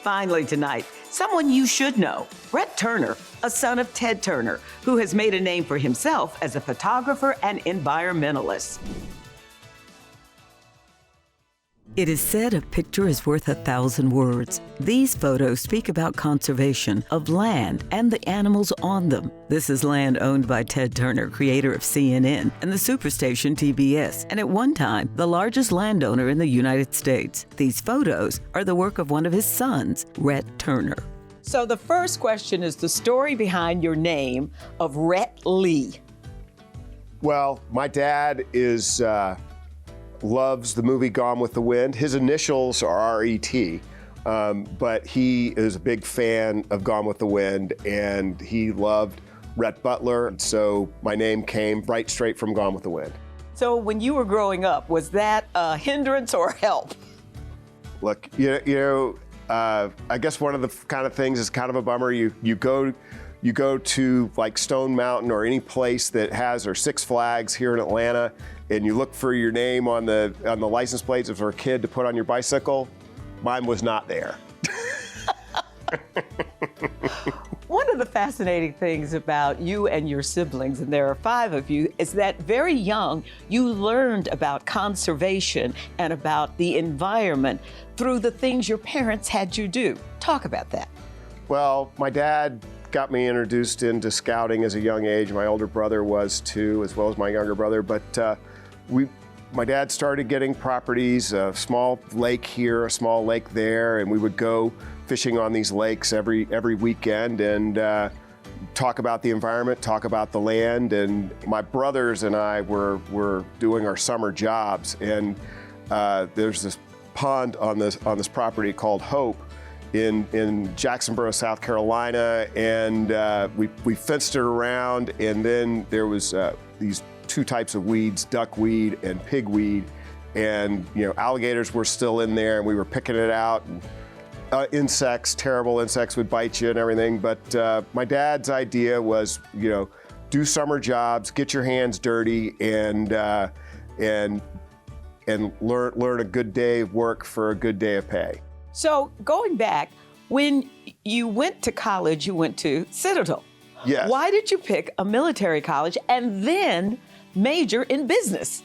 Finally tonight, someone you should know, Rhett Turner, a son of Ted Turner, who has made a name for himself as a photographer and environmentalist. It is said a picture is worth 1,000 words. These photos speak about conservation of land and the animals on them. This is land owned by Ted Turner, creator of CNN and the superstation TBS, and at one time, the largest landowner in the United States. These photos are the work of one of his sons, Rhett Turner. So the first question is the story behind your name of Rhett Lee. Well, my dad loves the movie Gone with the Wind. His initials are R.E.T., but he is a big fan of Gone with the Wind, and he loved Rhett Butler, so my name came right straight from Gone with the Wind. So when you were growing up, was that a hindrance or help? Look, I guess one of the kind of things is kind of a bummer. You go to like Stone Mountain or any place that has, or Six Flags here in Atlanta, and you look for your name on the license plates for a kid to put on your bicycle. Mine was not there. One of the fascinating things about you and your siblings, and there are 5 of you, is that very young, you learned about conservation and about the environment through the things your parents had you do. Talk about that. Well, my dad got me introduced into scouting as a young age. My older brother was too, as well as my younger brother. But my dad started getting properties, a small lake here, a small lake there, and we would go fishing on these lakes every weekend and talk about the environment, talk about the land. And my brothers and I were doing our summer jobs, and there's this pond on this property called Hope in Jacksonboro, South Carolina, and we fenced it around, and then there was these 2 types of weeds, duckweed and pigweed, and alligators were still in there, and we were picking it out, and insects, terrible insects would bite you and everything. But my dad's idea was, do summer jobs, get your hands dirty, and learn a good day of work for a good day of pay. So going back, when you went to college, you went to Citadel. Yes. Why did you pick a military college and then major in business?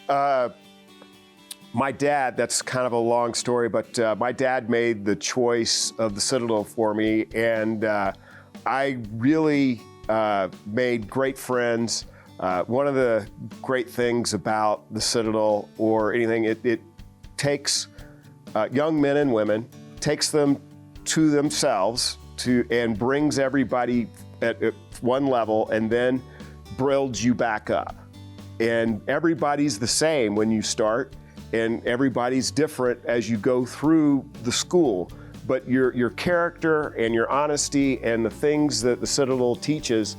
My dad, that's kind of a long story, but my dad made the choice of the Citadel for me, and I really made great friends. One of the great things about the Citadel or anything, it takes young men and women, takes them to themselves and brings everybody at one level and then builds you back up. And everybody's the same when you start, and everybody's different as you go through the school. But your character and your honesty and the things that the Citadel teaches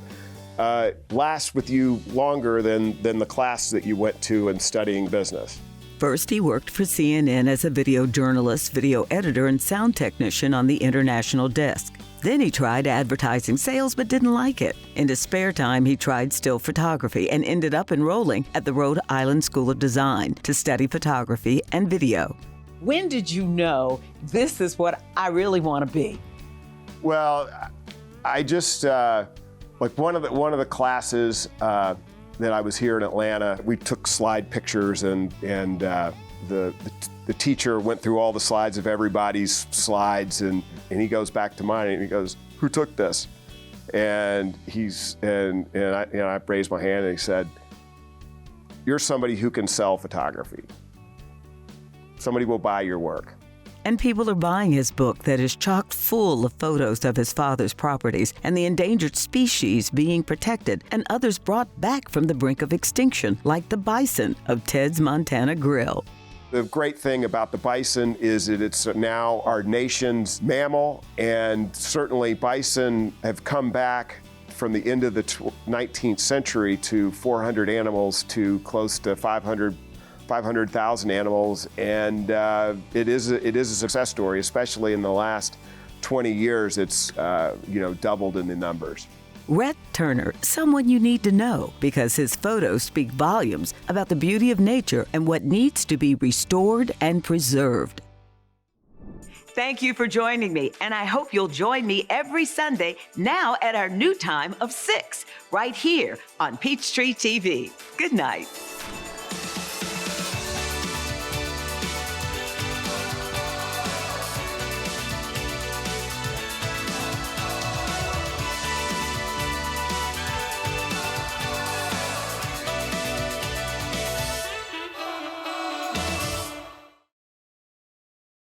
last with you longer than the class that you went to in studying business. First, he worked for CNN as a video journalist, video editor, and sound technician on the international desk. Then he tried advertising sales but didn't like it. In his spare time, he tried still photography and ended up enrolling at the Rhode Island School of Design to study photography and video. When did you know this is what I really want to be? Well, I just like one of the classes that I was here in Atlanta, we took slide pictures, and the teacher went through all the slides of everybody's slides, and he goes back to mine and he goes, "Who took this?" And I raised my hand and he said, "You're somebody who can sell photography. Somebody will buy your work." And people are buying his book that is chock full of photos of his father's properties and the endangered species being protected and others brought back from the brink of extinction, like the bison of Ted's Montana Grill. The great thing about the bison is that it's now our nation's mammal, and certainly bison have come back from the end of the 19th century to 400 animals to close to 500,000 animals, and it is a success story, especially in the last 20 years. It's doubled in the numbers. Rhett Turner, someone you need to know because his photos speak volumes about the beauty of nature and what needs to be restored and preserved. Thank you for joining me, and I hope you'll join me every Sunday now at our new time of 6, right here on Peachtree TV. Good night.